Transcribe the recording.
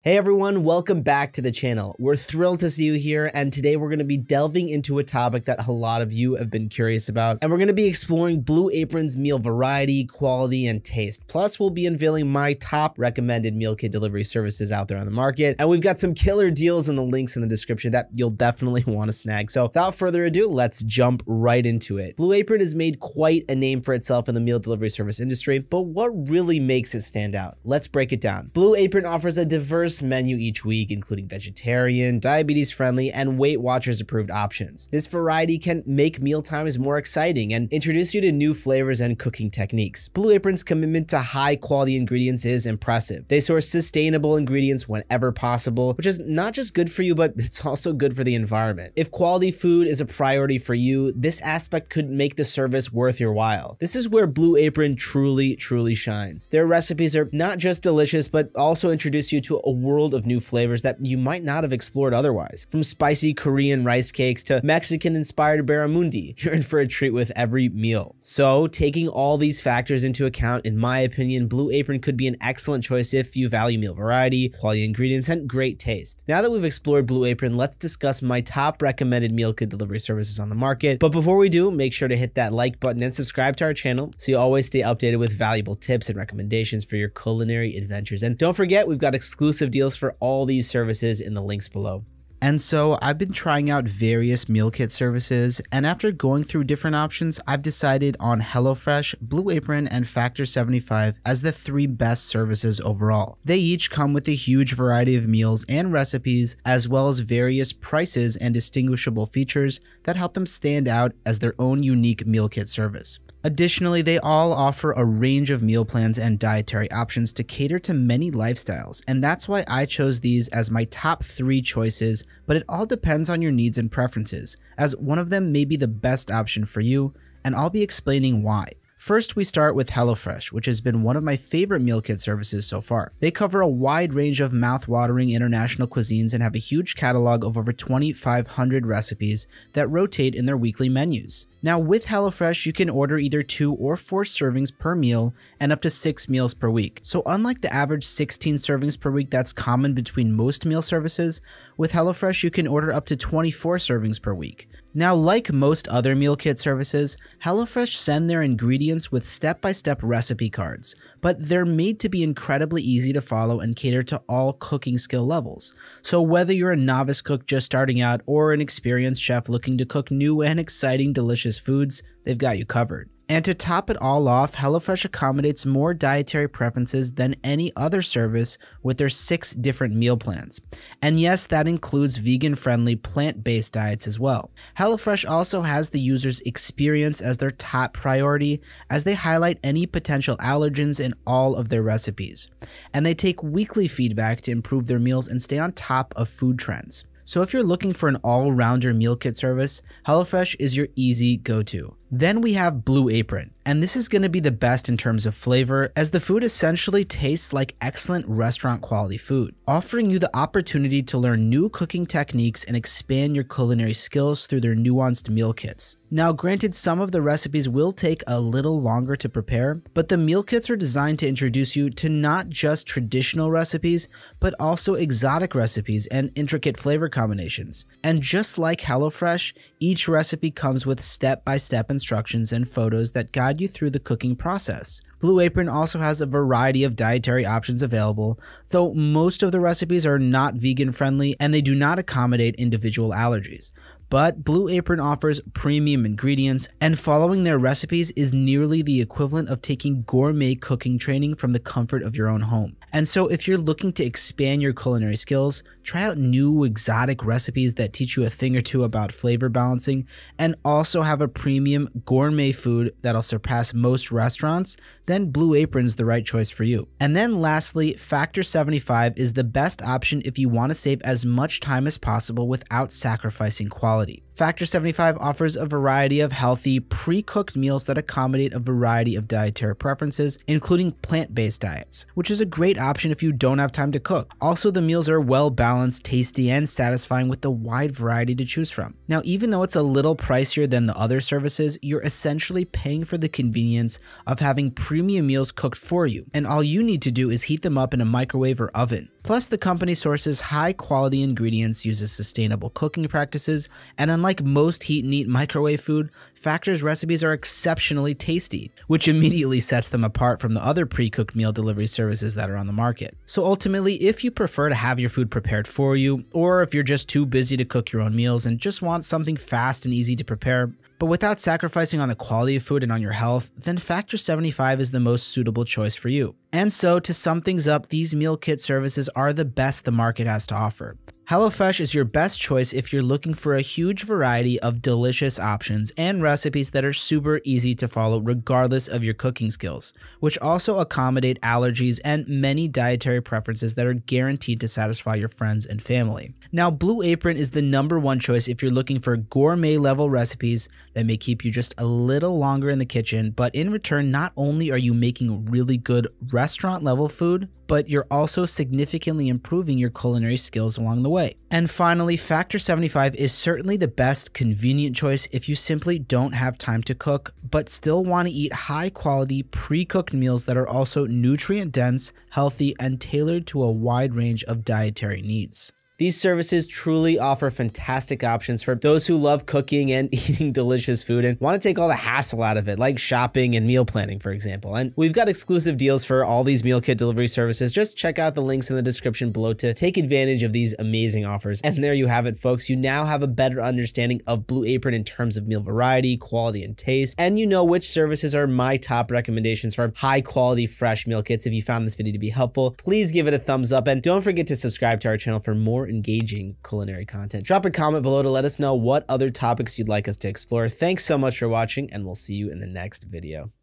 Hey everyone, welcome back to the channel. We're thrilled to see you here, and today we're going to be delving into a topic that a lot of you have been curious about, and we're going to be exploring Blue Apron's meal variety, quality, and taste. Plus, we'll be unveiling my top recommended meal kit delivery services out there on the market, and we've got some killer deals in the links in the description that you'll definitely want to snag. So without further ado, let's jump right into it. Blue Apron has made quite a name for itself in the meal delivery service industry, but what really makes it stand out? Let's break it down. Blue Apron offers a diverse menu each week, including vegetarian, diabetes friendly, and Weight Watchers approved options. This variety can make mealtimes more exciting and introduce you to new flavors and cooking techniques. Blue Apron's commitment to high quality ingredients is impressive. They source sustainable ingredients whenever possible, which is not just good for you, but it's also good for the environment. If quality food is a priority for you, this aspect could make the service worth your while. This is where Blue Apron truly shines. Their recipes are not just delicious, but also introduce you to a world of new flavors that you might not have explored otherwise. From spicy Korean rice cakes to Mexican-inspired barramundi, you're in for a treat with every meal. So, taking all these factors into account, in my opinion, Blue Apron could be an excellent choice if you value meal variety, quality ingredients, and great taste. Now that we've explored Blue Apron, let's discuss my top recommended meal kit delivery services on the market. But before we do, make sure to hit that like button and subscribe to our channel so you always stay updated with valuable tips and recommendations for your culinary adventures. And don't forget, we've got exclusive deals for all these services in the links below. And so I've been trying out various meal kit services, and after going through different options, I've decided on HelloFresh, Blue Apron, and Factor 75 as the three best services overall. They each come with a huge variety of meals and recipes, as well as various prices and distinguishable features that help them stand out as their own unique meal kit service. Additionally, they all offer a range of meal plans and dietary options to cater to many lifestyles, and that's why I chose these as my top 3 choices, but it all depends on your needs and preferences, as one of them may be the best option for you, and I'll be explaining why. First, we start with HelloFresh, which has been one of my favorite meal kit services so far. They cover a wide range of mouth-watering international cuisines and have a huge catalog of over 2,500 recipes that rotate in their weekly menus. Now, with HelloFresh, you can order either 2 or 4 servings per meal and up to 6 meals per week. So unlike the average 16 servings per week that's common between most meal services, with HelloFresh you can order up to 24 servings per week. Now, like most other meal kit services, HelloFresh send their ingredients with step-by-step recipe cards, but they're made to be incredibly easy to follow and cater to all cooking skill levels. So whether you're a novice cook just starting out or an experienced chef looking to cook new and exciting delicious foods, they've got you covered. And to top it all off, HelloFresh accommodates more dietary preferences than any other service with their 6 different meal plans. And yes, that includes vegan-friendly, plant-based diets as well. HelloFresh also has the user's experience as their top priority, as they highlight any potential allergens in all of their recipes. And they take weekly feedback to improve their meals and stay on top of food trends. So if you're looking for an all-rounder meal kit service, HelloFresh is your easy go-to. Then we have Blue Apron, and this is going to be the best in terms of flavor, as the food essentially tastes like excellent restaurant quality food, offering you the opportunity to learn new cooking techniques and expand your culinary skills through their nuanced meal kits. Now, granted, some of the recipes will take a little longer to prepare, but the meal kits are designed to introduce you to not just traditional recipes, but also exotic recipes and intricate flavor combinations. And just like HelloFresh, each recipe comes with step-by-step instructions and photos that guide you through the cooking process. Blue Apron also has a variety of dietary options available, though most of the recipes are not vegan friendly and they do not accommodate individual allergies. But Blue Apron offers premium ingredients, and following their recipes is nearly the equivalent of taking gourmet cooking training from the comfort of your own home. And so if you're looking to expand your culinary skills, try out new exotic recipes that teach you a thing or two about flavor balancing, and also have a premium gourmet food that'll surpass most restaurants, then Blue Apron's the right choice for you. And then lastly, Factor 75 is the best option if you want to save as much time as possible without sacrificing quality. Factor 75 offers a variety of healthy, pre-cooked meals that accommodate a variety of dietary preferences, including plant-based diets, which is a great option if you don't have time to cook. Also, the meals are well-balanced, tasty, and satisfying with a wide variety to choose from. Now, even though it's a little pricier than the other services, you're essentially paying for the convenience of having premium meals cooked for you, and all you need to do is heat them up in a microwave or oven. Plus, the company sources high-quality ingredients, uses sustainable cooking practices, and unlike most heat and eat microwave food, Factor's recipes are exceptionally tasty, which immediately sets them apart from the other pre-cooked meal delivery services that are on the market. So ultimately, if you prefer to have your food prepared for you, or if you're just too busy to cook your own meals and just want something fast and easy to prepare, but without sacrificing on the quality of food and on your health, then Factor 75 is the most suitable choice for you. And so, to sum things up, these meal kit services are the best the market has to offer. HelloFresh is your best choice if you're looking for a huge variety of delicious options and recipes that are super easy to follow regardless of your cooking skills, which also accommodate allergies and many dietary preferences that are guaranteed to satisfy your friends and family. Now, Blue Apron is the #1 choice if you're looking for gourmet level recipes that may keep you just a little longer in the kitchen, but in return, not only are you making really good restaurant level food, but you're also significantly improving your culinary skills along the way. And finally, Factor 75 is certainly the best convenient choice if you simply don't have time to cook, but still want to eat high quality pre-cooked meals that are also nutrient dense, healthy, and tailored to a wide range of dietary needs. These services truly offer fantastic options for those who love cooking and eating delicious food and want to take all the hassle out of it, like shopping and meal planning, for example. And we've got exclusive deals for all these meal kit delivery services. Just check out the links in the description below to take advantage of these amazing offers. And there you have it, folks. You now have a better understanding of Blue Apron in terms of meal variety, quality, and taste. And you know which services are my top recommendations for high quality, fresh meal kits. If you found this video to be helpful, please give it a thumbs up and don't forget to subscribe to our channel for more engaging culinary content. Drop a comment below to let us know what other topics you'd like us to explore. Thanks so much for watching, and we'll see you in the next video.